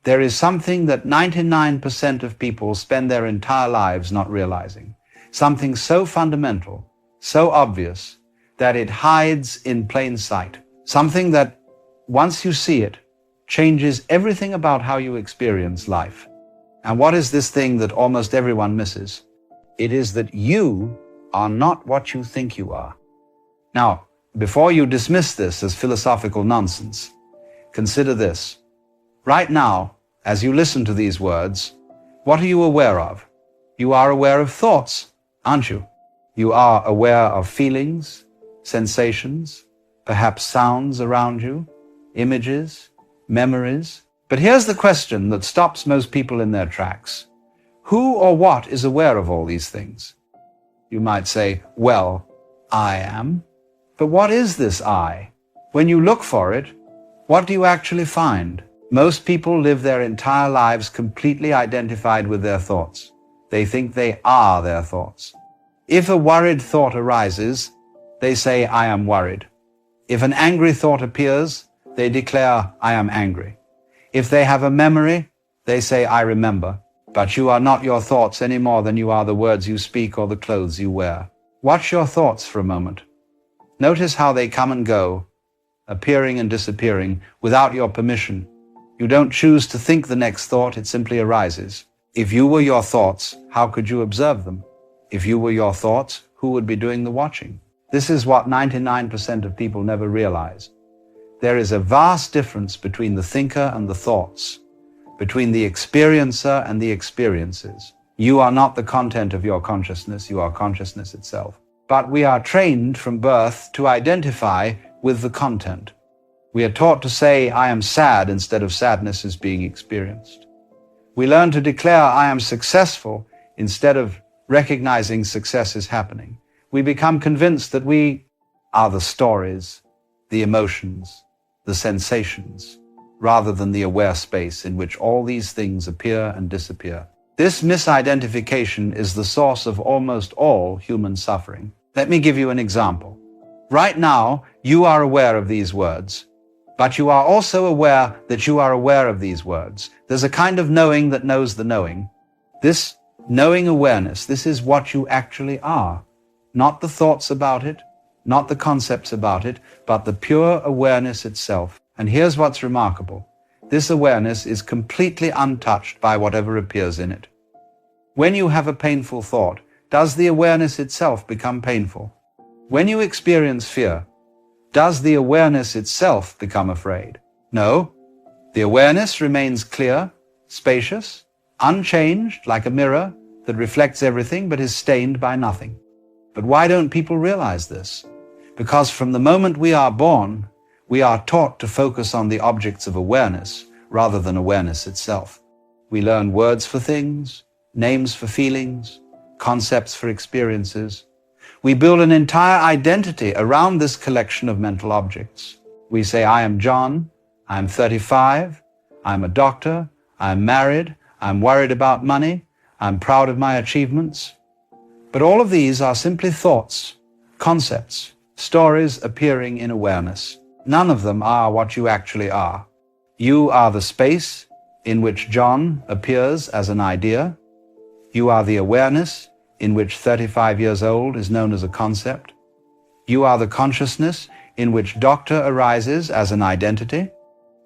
there is something that 99% of people spend their entire lives not realizing. Something so fundamental, so obvious, that it hides in plain sight. Something that, once you see it, changes everything about how you experience life. And what is this thing that almost everyone misses? It is that you are not what you think you are. Now, before you dismiss this as philosophical nonsense, consider this. Right now, as you listen to these words, what are you aware of? You are aware of thoughts, aren't you? You are aware of feelings, sensations, perhaps sounds around you, images, memories. But here's the question that stops most people in their tracks. Who or what is aware of all these things? You might say, well, I am. But what is this I? When you look for it, what do you actually find? Most people live their entire lives completely identified with their thoughts. They think they are their thoughts. If a worried thought arises, they say, I am worried. If an angry thought appears, they declare, I am angry. If they have a memory, they say, I remember. But you are not your thoughts any more than you are the words you speak or the clothes you wear. Watch your thoughts for a moment. Notice how they come and go, appearing and disappearing without your permission. You don't choose to think the next thought, it simply arises. If you were your thoughts, how could you observe them? If you were your thoughts, who would be doing the watching? This is what 99% of people never realize. There is a vast difference between the thinker and the thoughts, between the experiencer and the experiences. You are not the content of your consciousness, you are consciousness itself. But we are trained from birth to identify with the content. We are taught to say, I am sad, instead of sadness is being experienced. We learn to declare, I am successful, instead of recognizing success is happening. We become convinced that we are the stories, the emotions, the sensations, rather than the aware space in which all these things appear and disappear. This misidentification is the source of almost all human suffering. Let me give you an example. Right now, you are aware of these words, but you are also aware that you are aware of these words. There's a kind of knowing that knows the knowing. This knowing awareness, this is what you actually are. Not the thoughts about it, not the concepts about it, but the pure awareness itself. And here's what's remarkable. This awareness is completely untouched by whatever appears in it. When you have a painful thought, does the awareness itself become painful? When you experience fear, does the awareness itself become afraid? No. The awareness remains clear, spacious, unchanged, like a mirror that reflects everything but is stained by nothing. But why don't people realize this? Because from the moment we are born, we are taught to focus on the objects of awareness rather than awareness itself. We learn words for things, names for feelings, concepts for experiences. We build an entire identity around this collection of mental objects. We say, I am John, I am 35, I'm a doctor, I'm married, I'm worried about money, I'm proud of my achievements. But all of these are simply thoughts, concepts, stories appearing in awareness. None of them are what you actually are. You are the space in which John appears as an idea. You are the awareness in which 35 years old is known as a concept. You are the consciousness in which doctor arises as an identity.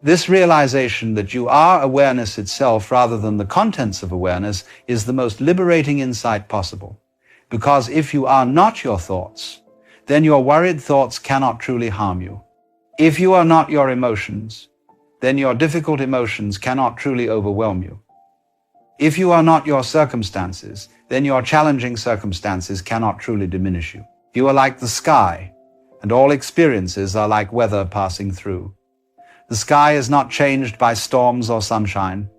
This realization that you are awareness itself rather than the contents of awareness is the most liberating insight possible. Because if you are not your thoughts, then your worried thoughts cannot truly harm you. If you are not your emotions, then your difficult emotions cannot truly overwhelm you. If you are not your circumstances, then your challenging circumstances cannot truly diminish you. You are like the sky, and all experiences are like weather passing through. The sky is not changed by storms or sunshine.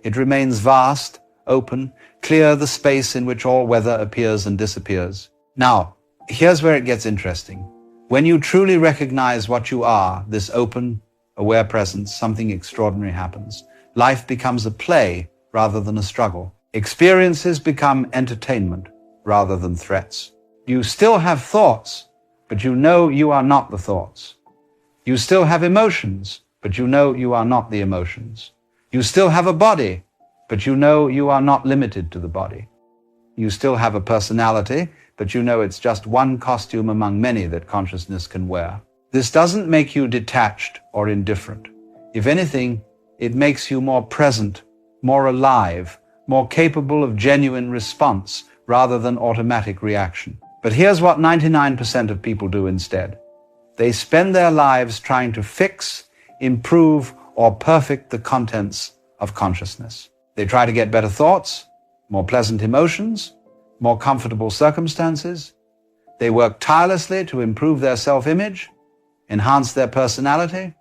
It remains vast, open, clear, the space in which all weather appears and disappears. Now, here's where it gets interesting. When you truly recognize what you are, this open, aware presence, something extraordinary happens. Life becomes a play rather than a struggle. Experiences become entertainment rather than threats. You still have thoughts, but you know you are not the thoughts. You still have emotions, but you know you are not the emotions. You still have a body, but you know you are not limited to the body. You still have a personality, but you know it's just one costume among many that consciousness can wear. This doesn't make you detached or indifferent. If anything, it makes you more present, more alive, more capable of genuine response rather than automatic reaction. But here's what 99% of people do instead. They spend their lives trying to fix, improve, or perfect the contents of consciousness. They try to get better thoughts, more pleasant emotions, more comfortable circumstances. They work tirelessly to improve their self-image, enhance their personality,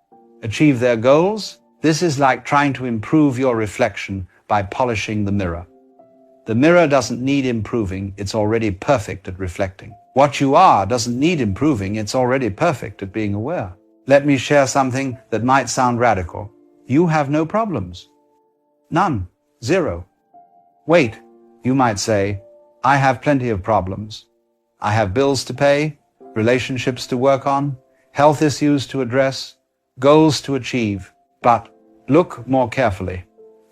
achieve their goals. This is like trying to improve your reflection by polishing the mirror. The mirror doesn't need improving, it's already perfect at reflecting. What you are doesn't need improving, it's already perfect at being aware. Let me share something that might sound radical. You have no problems. None. Zero. Wait, you might say, I have plenty of problems. I have bills to pay, relationships to work on, health issues to address, goals to achieve. But look more carefully.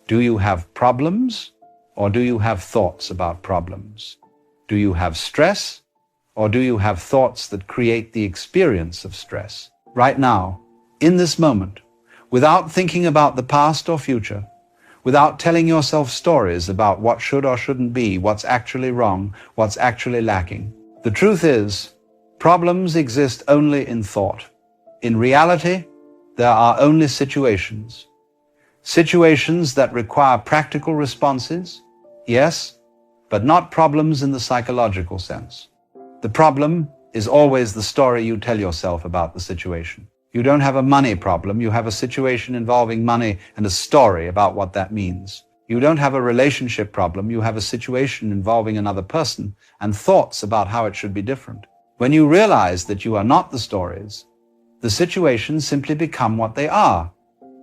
Do you have problems? Or do you have thoughts about problems? Do you have stress? Or do you have thoughts that create the experience of stress? Right now, in this moment, without thinking about the past or future, without telling yourself stories about what should or shouldn't be, what's actually wrong, what's actually lacking. The truth is, problems exist only in thought. In reality, there are only situations. Situations that require practical responses, yes, but not problems in the psychological sense. The problem is always the story you tell yourself about the situation. You don't have a money problem, you have a situation involving money and a story about what that means. You don't have a relationship problem, you have a situation involving another person and thoughts about how it should be different. When you realize that you are not the stories, the situations simply become what they are.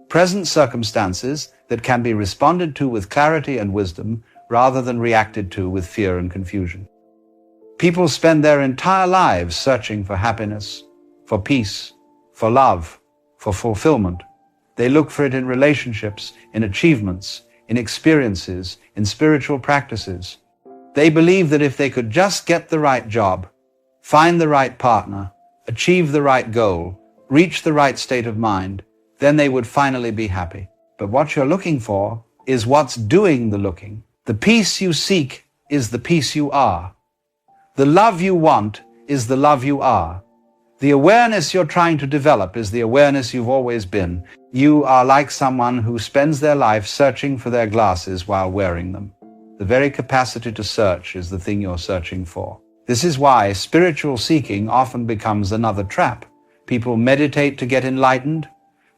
Present circumstances that can be responded to with clarity and wisdom rather than reacted to with fear and confusion. People spend their entire lives searching for happiness, for peace, for love, for fulfillment. They look for it in relationships, in achievements, in experiences, in spiritual practices. They believe that if they could just get the right job, find the right partner, achieve the right goal, reach the right state of mind, then they would finally be happy. But what you're looking for is what's doing the looking. The peace you seek is the peace you are. The love you want is the love you are. The awareness you're trying to develop is the awareness you've always been. You are like someone who spends their life searching for their glasses while wearing them. The very capacity to search is the thing you're searching for. This is why spiritual seeking often becomes another trap. People meditate to get enlightened,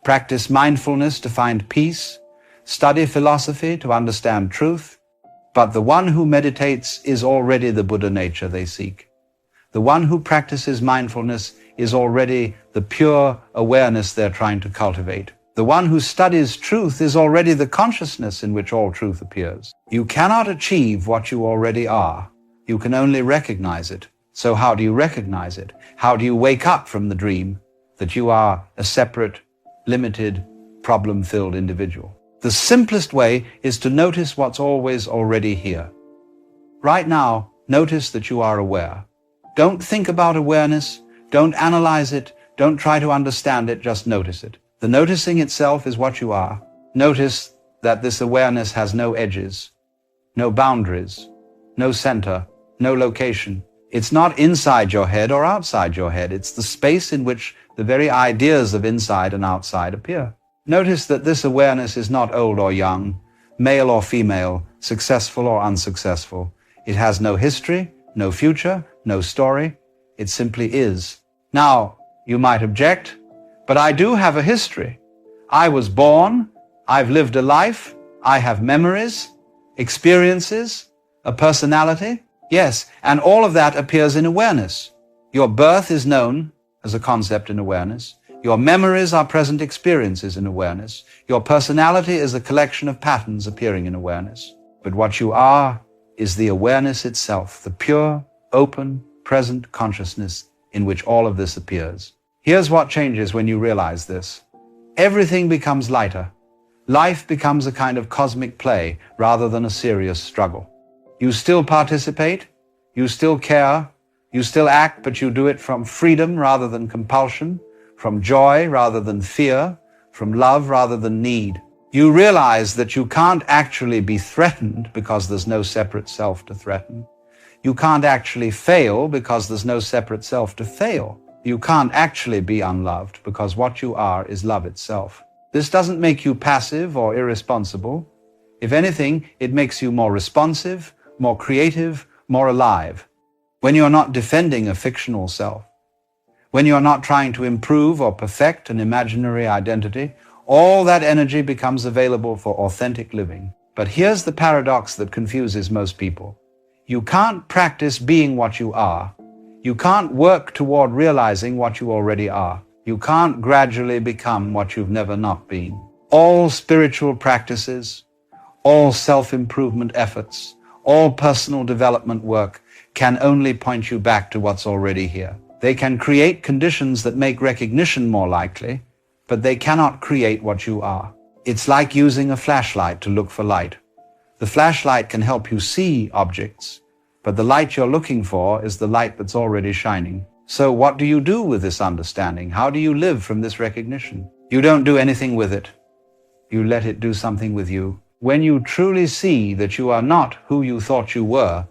practice mindfulness to find peace, study philosophy to understand truth. But the one who meditates is already the Buddha nature they seek. The one who practices mindfulness is already the pure awareness they're trying to cultivate. The one who studies truth is already the consciousness in which all truth appears. You cannot achieve what you already are. You can only recognize it. So how do you recognize it? How do you wake up from the dream that you are a separate, limited, problem-filled individual? The simplest way is to notice what's always already here. Right now, notice that you are aware. Don't think about awareness. Don't analyze it. Don't try to understand it. Just notice it. The noticing itself is what you are. Notice that this awareness has no edges, no boundaries, no center, no location. It's not inside your head or outside your head. It's the space in which the very ideas of inside and outside appear. Notice that this awareness is not old or young, male or female, successful or unsuccessful. It has no history, no future, no story. It simply is. Now, you might object, but I do have a history. I was born, I've lived a life, I have memories, experiences, a personality. Yes, and all of that appears in awareness. Your birth is known as a concept in awareness. Your memories are present experiences in awareness. Your personality is a collection of patterns appearing in awareness. But what you are is the awareness itself, the pure, open, present consciousness in which all of this appears. Here's what changes when you realize this. Everything becomes lighter. Life becomes a kind of cosmic play rather than a serious struggle. You still participate, you still care, you still act, but you do it from freedom rather than compulsion, from joy rather than fear, from love rather than need. You realize that you can't actually be threatened because there's no separate self to threaten. You can't actually fail because there's no separate self to fail. You can't actually be unloved because what you are is love itself. This doesn't make you passive or irresponsible. If anything, it makes you more responsive, more creative, more alive. When you're not defending a fictional self, when you're not trying to improve or perfect an imaginary identity, all that energy becomes available for authentic living. But here's the paradox that confuses most people. You can't practice being what you are. You can't work toward realizing what you already are. You can't gradually become what you've never not been. All spiritual practices, all self-improvement efforts, all personal development work can only point you back to what's already here. They can create conditions that make recognition more likely, but they cannot create what you are. It's like using a flashlight to look for light. The flashlight can help you see objects, but the light you're looking for is the light that's already shining. So what do you do with this understanding? How do you live from this recognition? You don't do anything with it. You let it do something with you. When you truly see that you are not who you thought you were,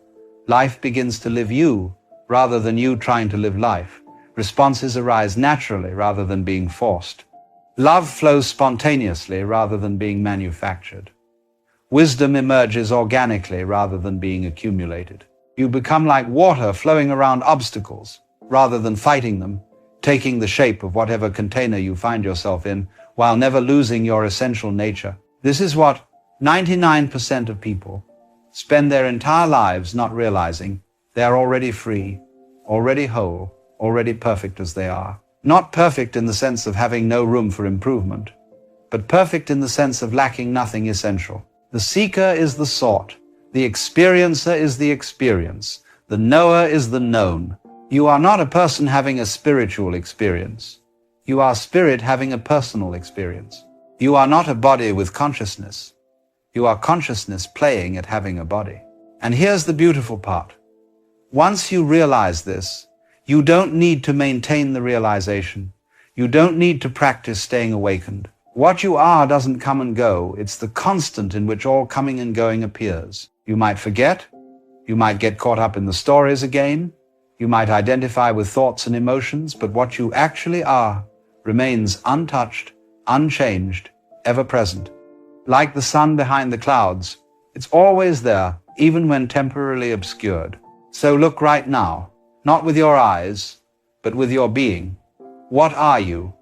life begins to live you rather than you trying to live life. Responses arise naturally rather than being forced. Love flows spontaneously rather than being manufactured. Wisdom emerges organically rather than being accumulated. You become like water flowing around obstacles rather than fighting them, taking the shape of whatever container you find yourself in while never losing your essential nature. This is what 99% of people spend their entire lives not realizing. They are already free, already whole, already perfect as they are. Not perfect in the sense of having no room for improvement, but perfect in the sense of lacking nothing essential. The seeker is the sought. The experiencer is the experience. The knower is the known. You are not a person having a spiritual experience. You are spirit having a personal experience. You are not a body with consciousness. You are consciousness playing at having a body. And here's the beautiful part. Once you realize this, you don't need to maintain the realization. You don't need to practice staying awakened. What you are doesn't come and go. It's the constant in which all coming and going appears. You might forget. You might get caught up in the stories again. You might identify with thoughts and emotions, but what you actually are remains untouched, unchanged, ever present. Like the sun behind the clouds, it's always there, even when temporarily obscured. So look right now, not with your eyes, but with your being. What are you,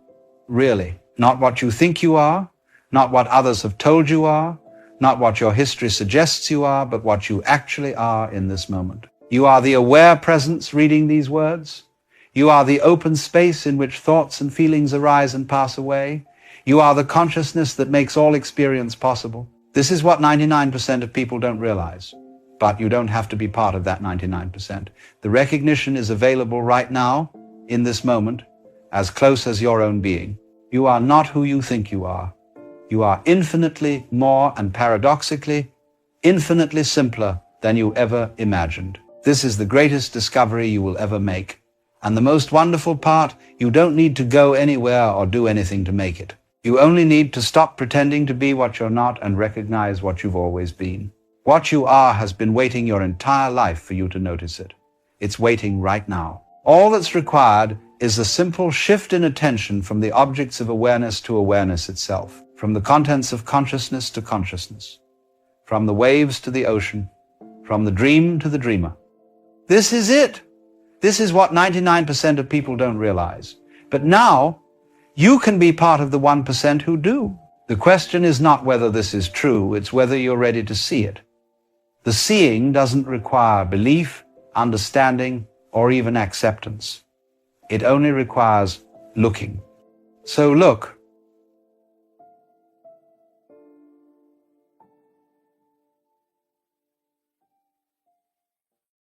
really? Not what you think you are, not what others have told you are, not what your history suggests you are, but what you actually are in this moment. You are the aware presence reading these words. You are the open space in which thoughts and feelings arise and pass away. You are the consciousness that makes all experience possible. This is what 99% of people don't realize. But you don't have to be part of that 99%. The recognition is available right now, in this moment, as close as your own being. You are not who you think you are. You are infinitely more and paradoxically, infinitely simpler than you ever imagined. This is the greatest discovery you will ever make. And the most wonderful part, you don't need to go anywhere or do anything to make it. You only need to stop pretending to be what you're not and recognize what you've always been. What you are has been waiting your entire life for you to notice it. It's waiting right now. All that's required is a simple shift in attention from the objects of awareness to awareness itself, from the contents of consciousness to consciousness, from the waves to the ocean, from the dream to the dreamer. This is it. This is what 99% of people don't realize. But now, you can be part of the 1% who do. The question is not whether this is true, it's whether you're ready to see it. The seeing doesn't require belief, understanding, or even acceptance. It only requires looking. So look,